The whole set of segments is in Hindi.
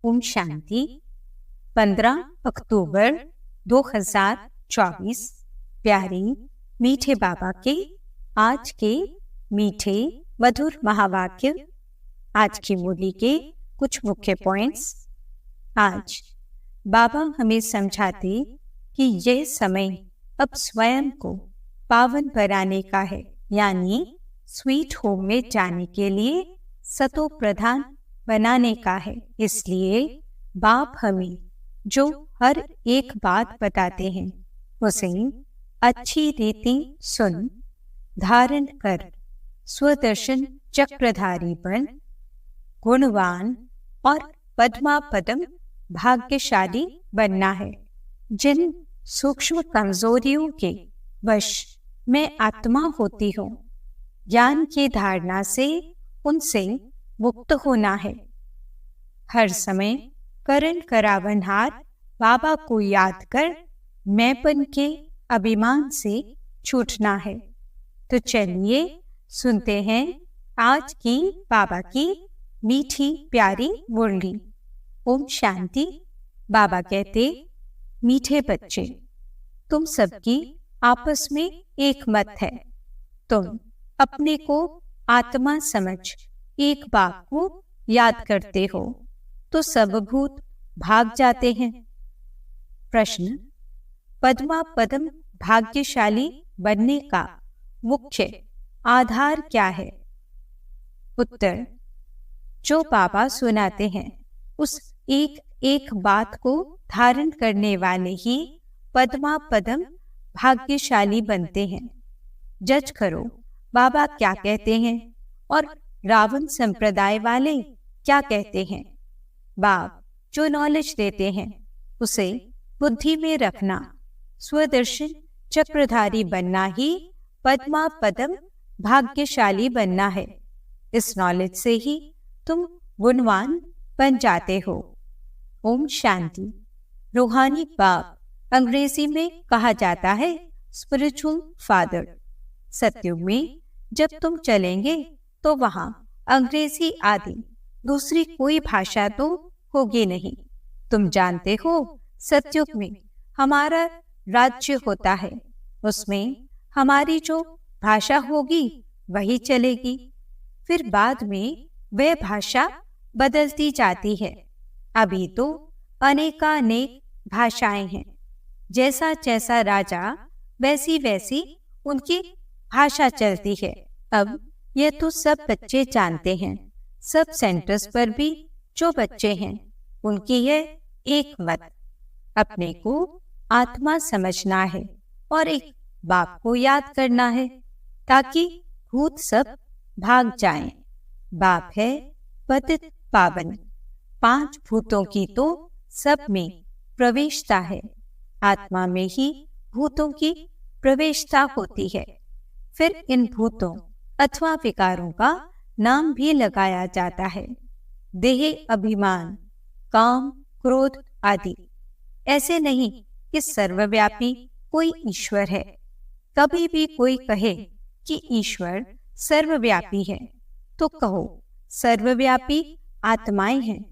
ओम शांति। 15 अक्टूबर 2024। प्यारे मीठे बाबा के आज के मीठे मधुर महावाक्य। आज की मुरली के कुछ मुख्य पॉइंट्स। आज बाबा हमें समझाते कि यह समय अब स्वयं को पावन बनाने का है, यानी स्वीट होम में जाने के लिए सतो प्रधान बनाने का है। इसलिए बाप हमें जो हर एक बात बताते हैं उसे अच्छी रीति सुन, धारण कर, स्वदर्शन चक्रधारी बन, गुणवान और पद्मापदम भाग्यशाली बनना है। जिन सूक्ष्म कमजोरियों के वश में आत्मा होती हो, ज्ञान की धारणा से उनसे मुक्त होना है। हर समय करण करावनहार बाबा को याद कर मैंपन के अभिमान से छूटना है। तो चलिए सुनते हैं आज की बाबा की मीठी प्यारी मुरली। ओम शांति। बाबा कहते, मीठे बच्चे, तुम सबकी आपस में एक मत है। तुम अपने को आत्मा समझ एक बाप को याद करते हो तो सब भूत भाग जाते हैं। प्रश्न, पद्मा पदम भाग्यशाली बनने का मुख्य आधार क्या है? उत्तर, जो बाबा सुनाते हैं उस एक एक बात को धारण करने वाले ही पद्मा पदम भाग्यशाली बनते हैं। जज करो बाबा क्या कहते हैं और रावण संप्रदाय वाले क्या कहते हैं। बाप जो नॉलेज देते हैं उसे बुद्धि में रखना। स्वदर्शन चक्रधारी बनना ही पद्मा पदम भाग्यशाली बनना है। इस नॉलेज से ही तुम गुणवान बन जाते हो। ओम शांति। रूहानी बाप अंग्रेजी में कहा जाता है स्पिरिचुअल फादर। सत्युग में जब तुम चलेंगे तो वहां अंग्रेजी आदि दूसरी कोई भाषा तो होगी नहीं। तुम जानते हो सत्युग में हमारा राज्य होता है, उसमें हमारी जो भाषा होगी वही चलेगी। फिर बाद में वह भाषा बदलती जाती है। अभी तो अनेकानेक भाषाएं हैं। जैसा जैसा राजा वैसी वैसी उनकी भाषा चलती है। अब यह तो सब बच्चे जानते हैं। सब सेंटर्स पर भी जो बच्चे हैं उनकी यह एक मत। अपने को आत्मा समझना है और एक बाप को याद करना है ताकि भूत सब भाग जाएं। बाप है पतित पावन। 5 भूतों की तो सब में प्रवेशता है। आत्मा में ही भूतों की प्रवेशता होती है। फिर इन भूतों अथवा विकारों का नाम भी लगाया जाता है। देह, अभिमान, काम, क्रोध आदि। ऐसे नहीं कि सर्वव्यापी कोई ईश्वर है। कभी भी कोई कहे कि ईश्वर सर्वव्यापी है तो कहो सर्वव्यापी आत्माएं हैं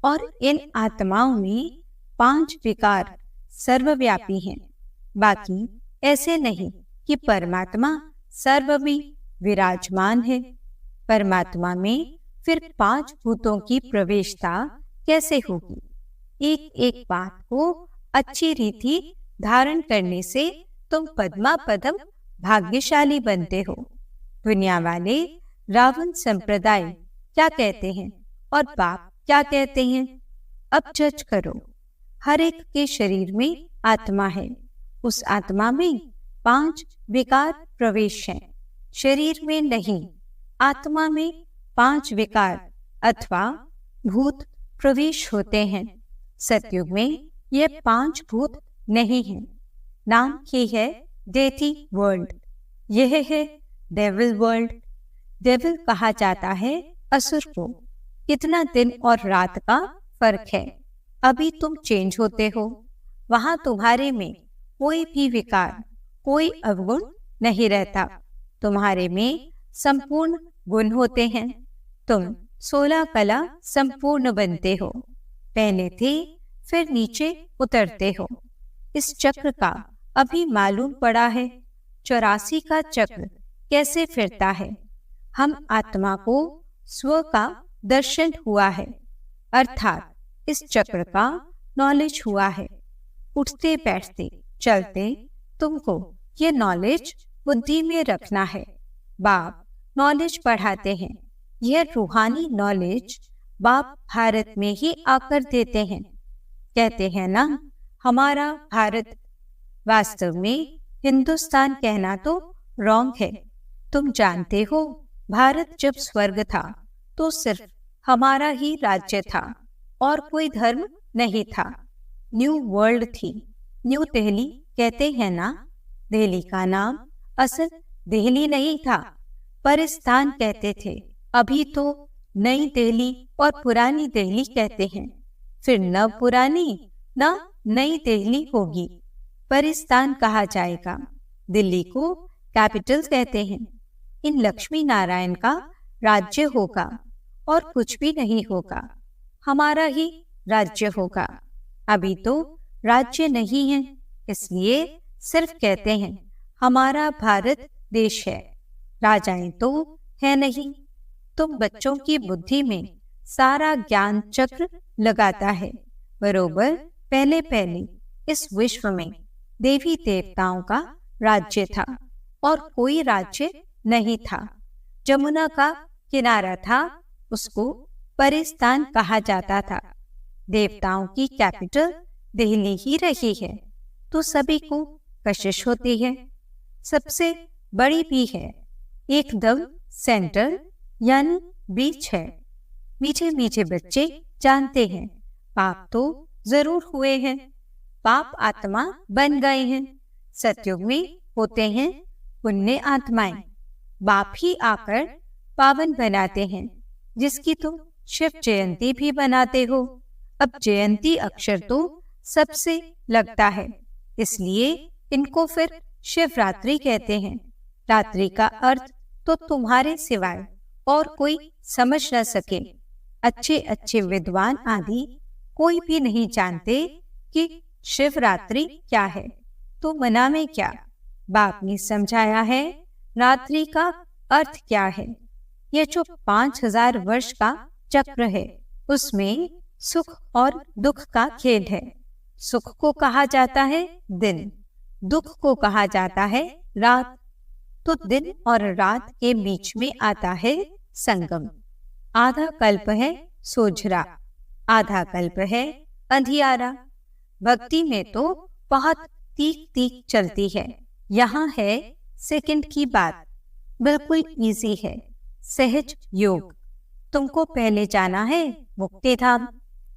और इन आत्माओं में 5 विकार सर्वव्यापी हैं। बाकी ऐसे नहीं कि परमात्मा सर्ववी विराजमान है। परमात्मा में फिर 5 भूतों की प्रवेशता कैसे होगी? एक एक बात को अच्छी रीति धारण करने से तुम पद्मा पदम भाग्यशाली बनते हो। दुनिया वाले रावण संप्रदाय क्या कहते हैं और बाप क्या कहते हैं? अब जज करो। हर एक के शरीर में आत्मा है। उस आत्मा में 5 विकार प्रवेश हैं। शरीर में नहीं, आत्मा में 5 विकार अथवा भूत प्रवेश होते हैं। सतयुग में ये 5 भूत नहीं हैं। नाम ही है डेटी वर्ल्ड। यह है डेविल वर्ल्ड। डेविल कहा जाता है असुर को। कितना दिन और रात का फर्क है। अभी तुम चेंज होते हो। वहां तुम्हारे में कोई भी विकार, कोई अवगुण नहीं रहता। तुम्हारे में संपूर्ण गुण होते हैं। तुम 16 कला संपूर्ण बनते हो। पहले थे फिर नीचे उतरते हो। इस चक्र का अभी मालूम पड़ा है 84 का चक्र कैसे फिरता है। हम आत्मा को स्व का दर्शन हुआ है, अर्थात इस चक्र का नॉलेज हुआ है। उठते बैठते चलते तुमको ये नॉलेज बुद्धि में रखना है। बाप नॉलेज पढ़ाते हैं। यह रूहानी नॉलेज बाप भारत में ही आकर देते हैं। कहते हैं ना, हमारा भारत। वास्तव में हिंदुस्तान कहना तो रॉन्ग है। तुम जानते हो, भारत जब स्वर्ग था तो सिर्फ हमारा ही राज्य था और कोई धर्म नहीं था। न्यू वर्ल्ड थी। न्यू दिल्ली कहते हैं ना, दिल्ली का नाम असल दिल्ली नहीं था, परिस्थान कहते थे। अभी तो नई दिल्ली और पुरानी दिल्ली कहते हैं, फिर न पुरानी न नई दिल्ली होगी, परिस्थान कहा जाएगा। दिल्ली को कैपिटल कहते हैं। इन लक्ष्मी नारायण का राज्य होगा और कुछ भी नहीं होगा, हमारा ही राज्य होगा। अभी तो राज्य नहीं है, इसलिए सिर्फ कहते हैं हमारा भारत देश है। राजाएं तो है नहीं। तुम बच्चों की बुद्धि में सारा ज्ञान चक्र लगाता है। बरोबर पहले पहले इस विश्व में देवी देवताओं का राज्य था और कोई राज्य नहीं था। जमुना का किनारा था, उसको परिस्थान कहा जाता था। देवताओं की कैपिटल दिल्ली ही रही है तो सभी को कशिश होती है। सबसे बड़ी भी है, एकदम सेंटर यानी बीच है। मीठे मीठे बच्चे जानते हैं, पाप तो जरूर हुए हैं, पाप आत्मा बन गए हैं। सतयुग में होते हैं पुण्य आत्माएं। बाप ही आकर पावन बनाते हैं, जिसकी तुम शिव जयंती भी बनाते हो। अब जयंती अक्षर तो सबसे लगता है, इसलिए इनको फिर शिवरात्रि कहते हैं। रात्रि का अर्थ तो तुम्हारे सिवाय और कोई समझ न सके। अच्छे अच्छे विद्वान आदि कोई भी नहीं जानते कि शिवरात्रि क्या है, तो मना में क्या। बाप ने समझाया है रात्रि का अर्थ क्या है। यह जो 5000 वर्ष का चक्र है, उसमें सुख और दुख का खेल है। सुख को कहा जाता है दिन, दुख को कहा जाता है रात। तो दिन और रात के बीच में आता है संगम। आधा कल्प है सोझरा, आधा कल्प है अंधियारा। भक्ति में तो बहुत तीक तीक चलती है। यहाँ है सेकंड की बात, बिल्कुल इजी है। सहज योग। तुमको पहले जाना है मुक्ति धाम,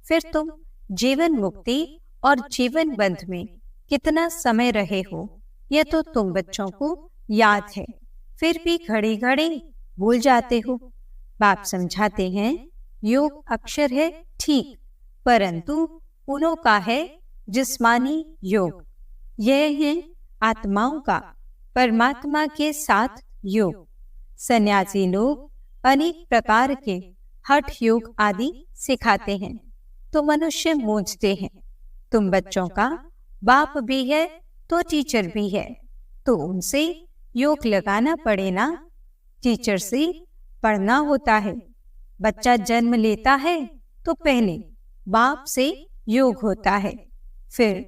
फिर तुम जीवन मुक्ति और जीवन बंध में कितना समय रहे हो, यह तो तुम बच्चों को याद है, फिर भी घड़ी घड़ी भूल जाते हो। बाप समझाते हैं योग अक्षर है ठीक, परंतु उन्हों का है जिस्मानी योग। यह है आत्माओं का परमात्मा के साथ योग। सन्यासी लोग अनेक प्रकार के हठ योग आदि सिखाते हैं, तो मनुष्य मूंझते हैं। तुम बच्चों का बाप भी है तो टीचर भी है, तो उनसे योग लगाना पड़े ना। टीचर से पढ़ना होता है। बच्चा जन्म लेता है तो पहले बाप से योग होता है, फिर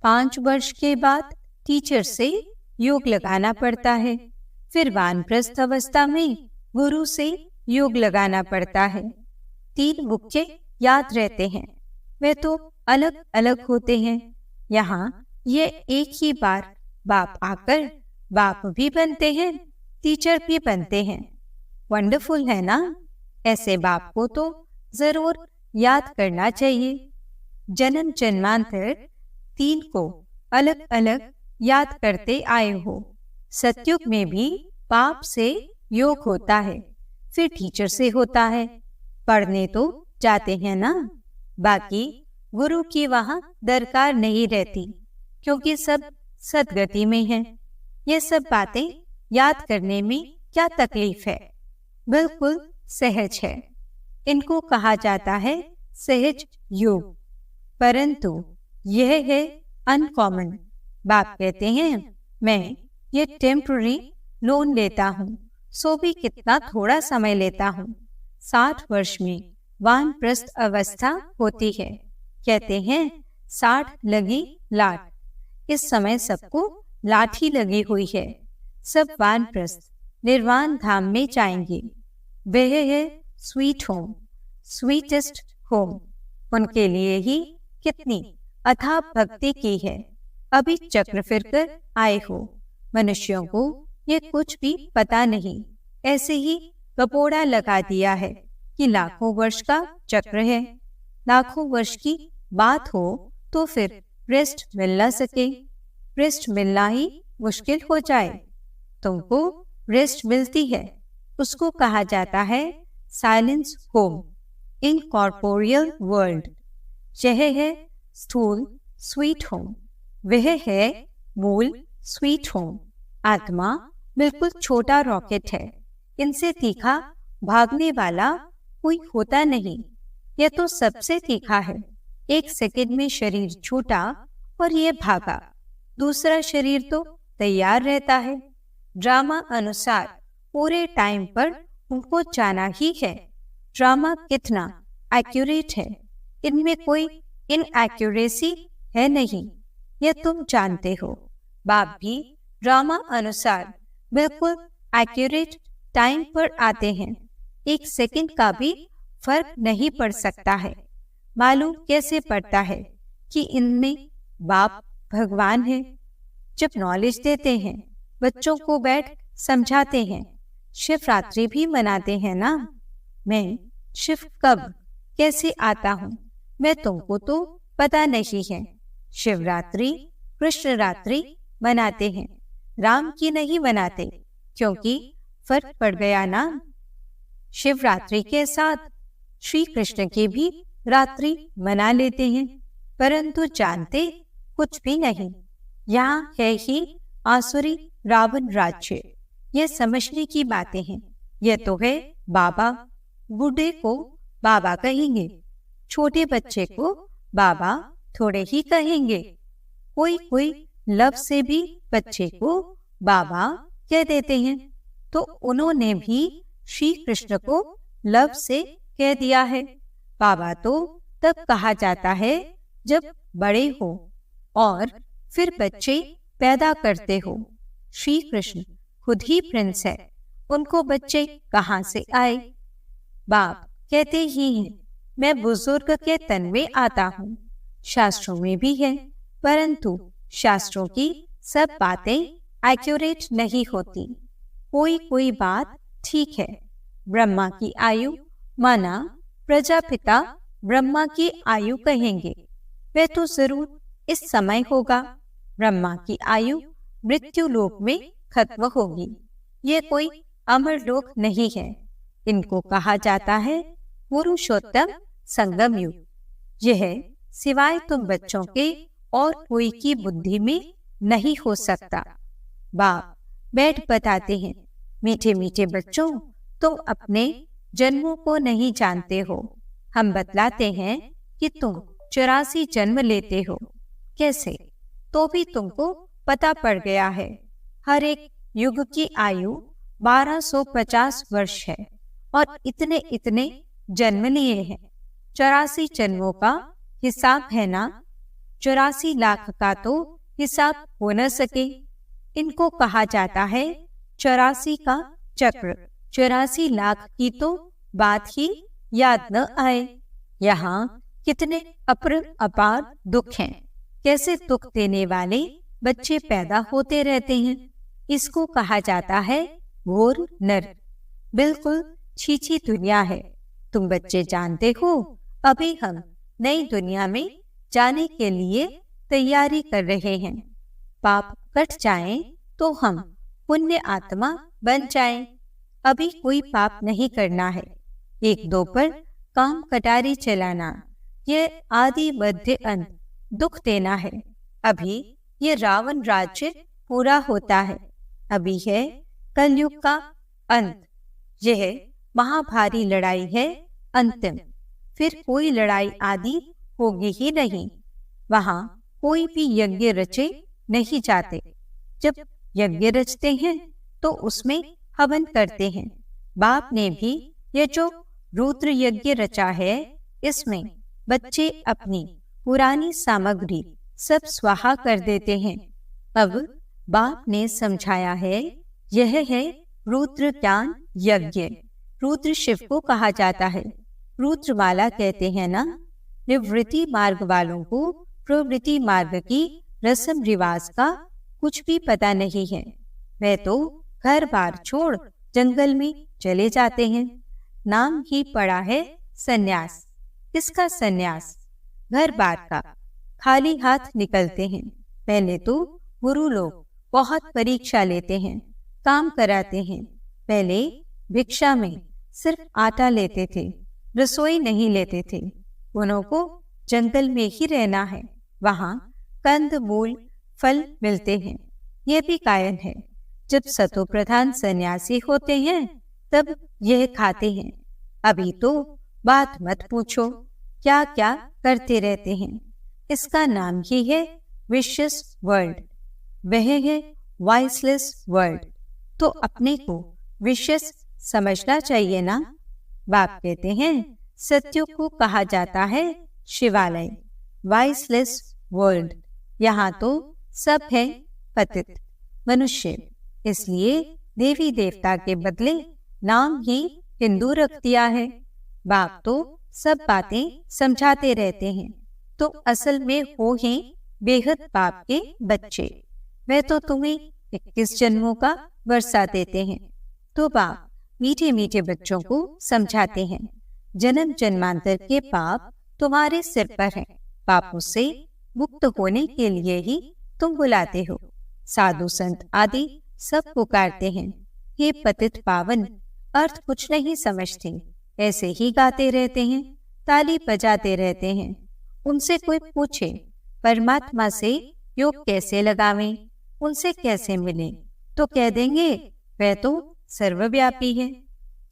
5 वर्ष के बाद टीचर से योग लगाना पड़ता है, फिर वानप्रस्थ अवस्था में गुरु से योग लगाना पड़ता है। 3 मुख्य याद रहते हैं, वे तो अलग अलग होते हैं। यहाँ ये एक ही बार बाप आकर बाप भी बनते हैं, टीचर भी बनते हैं। वंडरफुल है ना। ऐसे बाप को तो जरूर याद करना चाहिए। जन्म जन्मांतर 3 को अलग अलग याद करते आए हो। सतयुग में भी बाप से योग होता है, फिर टीचर से होता है। पढ़ने तो जाते हैं ना, बाकी गुरु की वहाँ दरकार नहीं रहती, क्योंकि सब सदगति में है। ये सब बातें याद करने में क्या तकलीफ है, बिल्कुल सहज है। इनको कहा जाता है सहज योग, परंतु यह है अनकॉमन। बाप कहते हैं मैं ये टेम्पररी लोन लेता हूँ, सो भी कितना थोड़ा समय लेता हूँ। 60 वर्ष में वानप्रस्थ अवस्था होती है। कहते हैं 60 लगी लाठ। इस समय सबको लाठी लगी हुई है। सब वानप्रस्थ निर्वाण धाम में जाएंगे। वह है स्वीट होम, स्वीटेस्ट होम। उनके लिए ही कितनी अथाह भक्ति की है। अभी चक्र फिरकर आए हो। मनुष्यों को ये कुछ भी पता नहीं, ऐसे ही कपोड़ा लगा दिया है कि लाखों वर्ष का चक्र है। लाखों वर्ष की बात हो तो फिर रेस्ट मिल ना सके, रेस्ट मिलना ही मुश्किल हो जाए। तुमको रेस्ट मिलती है, उसको कहा जाता है silence home in corporeal world. यह है स्थूल स्वीट होम, वह है मूल स्वीट होम। आत्मा बिल्कुल छोटा रॉकेट है, इनसे तीखा भागने वाला कोई होता नहीं। यह तो सबसे तीखा है। 1 सेकंड में शरीर छूटा और ये भागा। दूसरा शरीर तो तैयार रहता है। ड्रामा अनुसार पूरे टाइम पर उनको जाना ही है। ड्रामा कितना एक्यूरेट है, इनमें कोई इनएक्यूरेसी है नहीं, यह तुम जानते हो। बाप भी ड्रामा अनुसार बिल्कुल एक्यूरेट टाइम पर आते हैं। 1 सेकंड का भी फर्क नहीं पड़ सकता है। मालूम कैसे पड़ता है कि इनमें बाप भगवान है। जब नॉलेज देते हैं, बच्चों को बैठ समझाते हैं, शिवरात्रि भी मनाते हैं ना। मैं शिव कब कैसे आता हूँ मैं तुमको तो पता नहीं है। शिवरात्रि कृष्ण रात्रि मनाते हैं, राम की नहीं मनाते, क्योंकि फर्क पड़ गया ना। शिवरात्रि के साथ श्री कृष्ण की भी रात्रि मना लेते हैं, परंतु जानते कुछ भी नहीं। यहाँ है ही आसुरी रावण राज्य। यह समझने की बातें हैं। यह तो है बाबा। बूढ़े को बाबा कहेंगे, छोटे बच्चे को बाबा थोड़े ही कहेंगे। कोई कोई लव से भी बच्चे को बाबा कह देते हैं, तो उन्होंने भी श्री कृष्ण को लव से कह दिया है। बाबा तो तब कहा जाता है जब बड़े हो और फिर बच्चे पैदा करते हो। श्री कृष्ण खुद ही प्रिंस है, उनको बच्चे कहाँ से आए। बाप कहते ही हैं मैं बुजुर्ग के तन में आता हूँ। शास्त्रों में भी है, परंतु शास्त्रों की सब बातें एक्यूरेट नहीं होती। कोई कोई बात ठीक है। ब्रह्मा की आयु माना प्रजापिता ब्रह्मा की आयु कहेंगे, वह तो जरूर इस समय होगा। ब्रह्मा की आयु मृत्यु लोक में खत्म होगी। ये कोई अमर लोक नहीं है। इनको कहा जाता है पुरुषोत्तम संगम युग। यह सिवाय तुम बच्चों के और कोई की बुद्धि में नहीं हो सकता। बाप बैठ बताते हैं मीठे मीठे बच्चों, तुम अपने जन्मों को नहीं जानते हो। हम बतलाते हैं कि तुम 84 जन्म लेते हो। कैसे? तो भी तुमको पता पड़ गया है। हर एक युग की आयु 1250 वर्ष है और इतने इतने जन्म लिए हैं। 84 जन्मों का हिसाब है ना। 84 लाख का तो हिसाब हो न सके। इनको कहा जाता है 84 का चक्र। 84 लाख की तो बात ही याद न आए। यहाँ कितने अपार दुख हैं। कैसे दुख देने वाले बच्चे पैदा होते रहते हैं। इसको कहा जाता है घोर नरक। बिल्कुल छीछी दुनिया है। तुम बच्चे जानते हो, अभी हम नई दुनिया में जाने के लिए तैयारी कर रहे हैं। पाप कट जाएं तो हम पुण्य आत्मा बन जाएं। अभी कोई पाप नहीं करना है। 1-2 पर काम कटारी चलाना, ये आदि मध्य अंत दुख देना है। अभी ये रावण राज्य पूरा होता है। अभी है कलयुग का अंत। यह महाभारी लड़ाई है अंतिम। फिर कोई लड़ाई आदि होगी ही नहीं। वहां कोई भी यज्ञ रचे नहीं जाते। जब यज्ञ रचते हैं तो उसमें हवन करते हैं। बाप ने भी ये जो रुद्र यज्ञ रचा है, इसमें बच्चे अपनी पुरानी सामग्री सब स्वाहा कर देते हैं। अब बाप ने समझाया है, यह है रुद्र ज्ञान यज्ञ। रुद्र शिव को कहा जाता है। रुद्रमाला कहते हैं ना। निवृत्ति मार्ग वालों को प्रवृत्ति मार्ग की रस्म रिवाज का कुछ भी पता नहीं है। वे तो घर बार छोड़ जंगल में चले जाते हैं। नाम ही पड़ा है सन्यास। किसका सन्यास? घर बार का। खाली हाथ निकलते हैं। पहले तो गुरु लोग बहुत परीक्षा लेते हैं, काम कराते हैं। पहले भिक्षा में सिर्फ आटा लेते थे, रसोई नहीं लेते थे। उन्हों को जंगल में ही रहना है, वहाँ कंद मूल फल मिलते हैं। ये भी कायन है। जब सतो प्रधान सन्यासी होते हैं तब यह खाते हैं। अभी तो बात मत पूछो, क्या क्या करते रहते हैं। इसका नाम ही है विशियस वर्ल्ड। वह है वाइसलेस वर्ल्ड। तो अपने को विशियस समझना चाहिए ना। बाप कहते हैं सत्य को कहा जाता है शिवालय, वाइसलेस वर्ल्ड। यहाँ तो सब है पतित मनुष्य। इसलिए देवी देवता के बदले नाम ही हिंदू रख दिया है। बाप तो सब बातें समझाते रहते हैं। तो असल में हो ही बेहद बाप के बच्चे। वे तो तुम्हें 21 जन्मों का वर्षा देते हैं। तो बाप मीठे मीठे बच्चों को समझाते हैं, जन्म जन्मांतर के पाप तुम्हारे सिर पर हैं। पापों से मुक्त होने के लिए ही तुम बुलाते हो। साधु संत आदि सब पुकारते हैं, हे पतित पावन। अर्थ कुछ नहीं समझते, ऐसे ही गाते रहते हैं, ताली बजाते रहते हैं। उनसे कोई पूछे परमात्मा से योग कैसे लगावें, उनसे कैसे मिले, तो कह देंगे वह तो सर्वव्यापी है।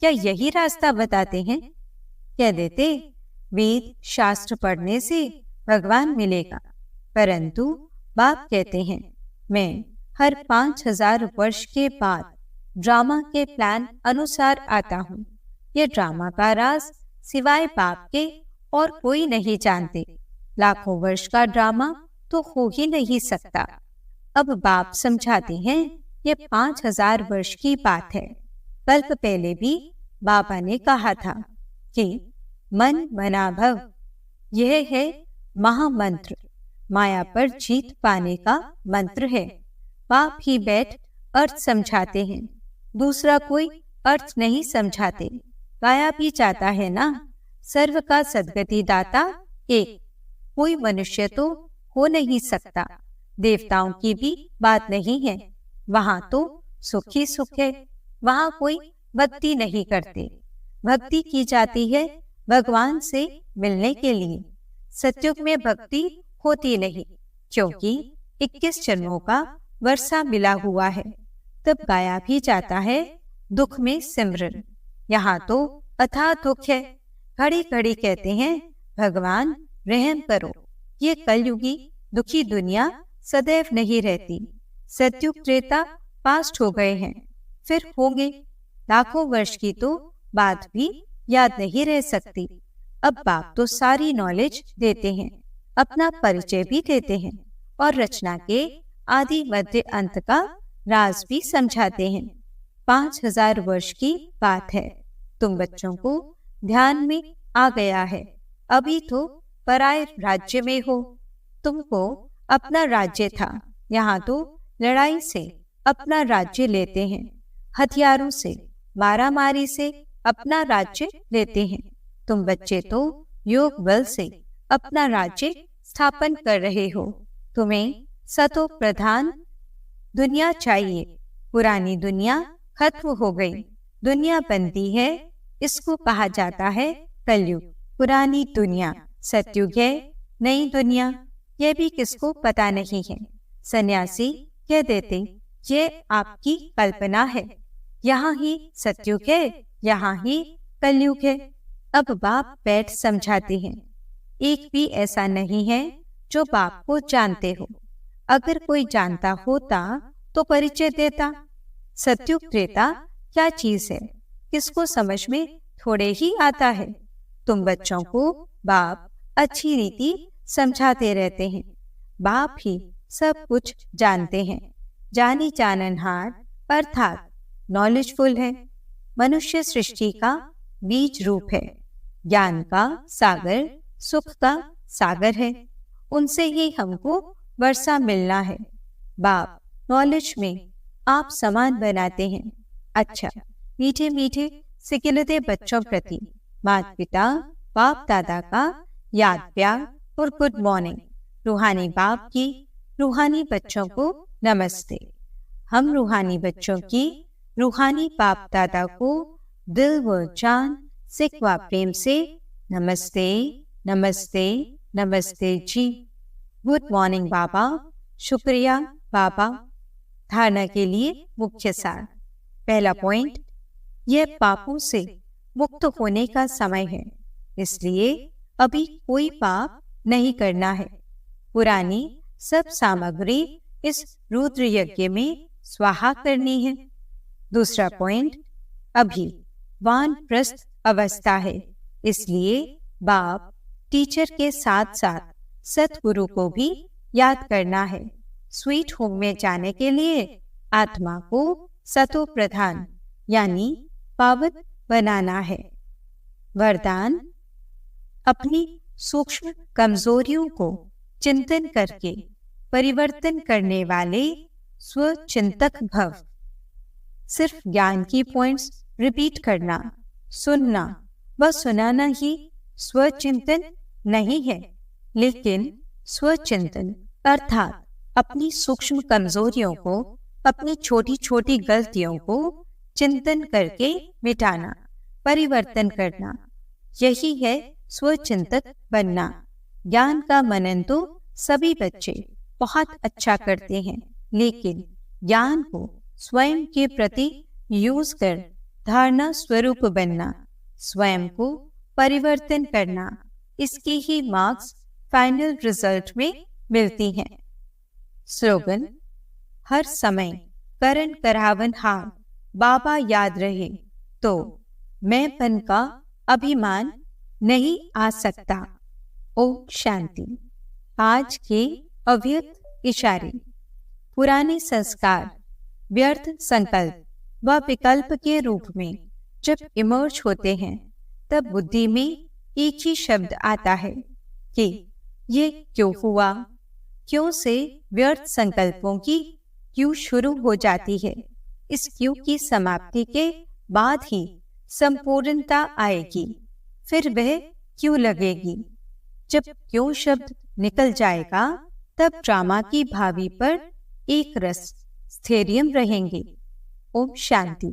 क्या यही रास्ता बताते हैं? कह देते वेद शास्त्र पढ़ने से भगवान मिलेगा। परंतु बाप कहते हैं मैं हर 5000 वर्ष के बाद ड्रामा के प्लान अनुसार आता हूँ। यह ड्रामा का राज सिवाय बाप के और कोई नहीं जानते। लाखों वर्ष का ड्रामा तो हो ही नहीं सकता। अब बाप समझाते हैं ये 5000 वर्ष की बात है। कल्प पहले भी बाबा ने कहा था कि मन मना भव, यह है महामंत्र, माया पर जीत पाने का मंत्र है। बाप ही बैठ अर्थ समझाते हैं, दूसरा कोई अर्थ नहीं समझाते। गाया भी जाता है ना, सर्व का सद्गति दाता एक। कोई मनुष्य तो हो नहीं सकता। देवताओं की भी बात नहीं है, वहां तो सुख ही सुख है। वहां कोई भक्ति नहीं करते। भक्ति की जाती है भगवान से मिलने के लिए। सत्युग में भक्ति होती नहीं, क्योंकि 21 जन्मों का वर्षा मिला हुआ है। तब गाया भी जाता है दुख में सिमरन। यहाँ तो अथाह दुख है। घड़ी घड़ी कहते हैं भगवान रहम करो। ये कलयुगी दुखी दुनिया सदैव नहीं रहती। सतयुग त्रेता पास्ट हो गए हैं, फिर होंगे। लाखों वर्ष की तो बात भी याद नहीं रह सकती। अब बाप तो सारी नॉलेज देते हैं, अपना परिचय भी देते हैं और रचना के आदि मध्य अंत का राज भी समझाते हैं। 5000 वर्ष की बात है। तुम बच्चों को ध्यान में आ गया है। अभी तो पराये राज्य में हो। तुमको अपना राज्य था, यहाँ तो लड़ाई से अपना राज्य लेते हैं। हथियारों से मारामारी से अपना राज्य लेते हैं। तुम बच्चे तो योग बल से अपना राज्य स्थापन कर रहे हो। तुम्हें सतो प्रधान दुनिया चाहिए। पुरानी दुनिया खत्म हो गई, दुनिया बनती है। इसको कहा जाता है कलयुग। पुरानी दुनिया सतयुग है, नई दुनिया यह भी किसको पता नहीं है। सन्यासी कह देते ये आपकी कल्पना है। यहाँ ही सतयुग है, यहाँ ही कलयुग है। अब बाप बैठ समझाते हैं। एक भी ऐसा नहीं है जो बाप को जानते हो। अगर कोई जानता होता तो परिचय देता। सत्युग त्रेता क्या चीज है, किसको समझ में थोड़े ही आता है। तुम बच्चों को बाप अच्छी रीति समझाते रहते हैं। बाप ही सब कुछ जानते हैं। जानी जाननहार अर्थात नॉलेजफुल है। मनुष्य सृष्टि का बीज रूप है। ज्ञान का सागर, सुख का सागर है। उनसे ही हमको वर्षा मिलना है। बाप नॉलेज में आप समान बनाते हैं। अच्छा, मीठे मीठे सिकिलते बच्चों प्रति माता पिता बाप दादा का याद प्यार और गुड मॉर्निंग। रूहानी बाप की रूहानी बच्चों को नमस्ते। हम रूहानी बच्चों की रूहानी बाप दादा को दिल व जान सिक व प्रेम से नमस्ते नमस्ते नमस्ते जी। गुड मॉर्निंग बाबा। शुक्रिया बाबा। धारणा के लिए मुख्य सार। पहला पॉइंट, यह पापों से मुक्त होने का समय है, इसलिए अभी कोई पाप नहीं करना है। पुरानी सब सामग्री इस रुद्र यज्ञ में स्वाहा करनी है। दूसरा पॉइंट, अभी वानप्रस्थ अवस्था है, इसलिए बाप टीचर के साथ साथ सतगुरु को भी याद करना है। स्वीट होम में जाने के लिए आत्मा को सतो प्रधान यानी पावन बनाना है। वरदान, अपनी सूक्ष्म कमजोरियों को चिंतन करके परिवर्तन करने वाले स्वचिंतक भव। सिर्फ ज्ञान की पॉइंट्स रिपीट करना, सुनना व सुनाना ही स्वचिंतन नहीं है, लेकिन स्वचिंतन अर्थात अपनी सूक्ष्म कमजोरियों को, अपनी छोटी छोटी गलतियों को चिंतन करके मिटाना, परिवर्तन करना, यही है स्वचिंतक बनना। ज्ञान का मनन तो सभी बच्चे बहुत अच्छा करते हैं, लेकिन ज्ञान को स्वयं के प्रति यूज कर धारणा स्वरूप बनना, स्वयं को परिवर्तन करना, इसकी ही मार्क्स फाइनल रिजल्ट में मिलती हैं। स्लोगन, हर समय करण करावन हार बाबा याद रहे तो मैंपन का अभिमान नहीं आ सकता। ओम शांति। आज के अव्यक्त इशारे। पुराने संस्कार व्यर्थ संकल्प व विकल्प के रूप में जब इमर्ज होते हैं, तब बुद्धि में एक ही शब्द आता है कि ये क्यों हुआ। क्यों से व्यर्थ संकल्पों की क्यों शुरू हो जाती है। इस क्यों की समाप्ति के बाद ही संपूर्णता आएगी, फिर वह क्यों लगेगी। जब क्यों शब्द निकल जाएगा, तब ड्रामा की भावी पर एक रस स्थैर्य रहेंगे। ओम शांति।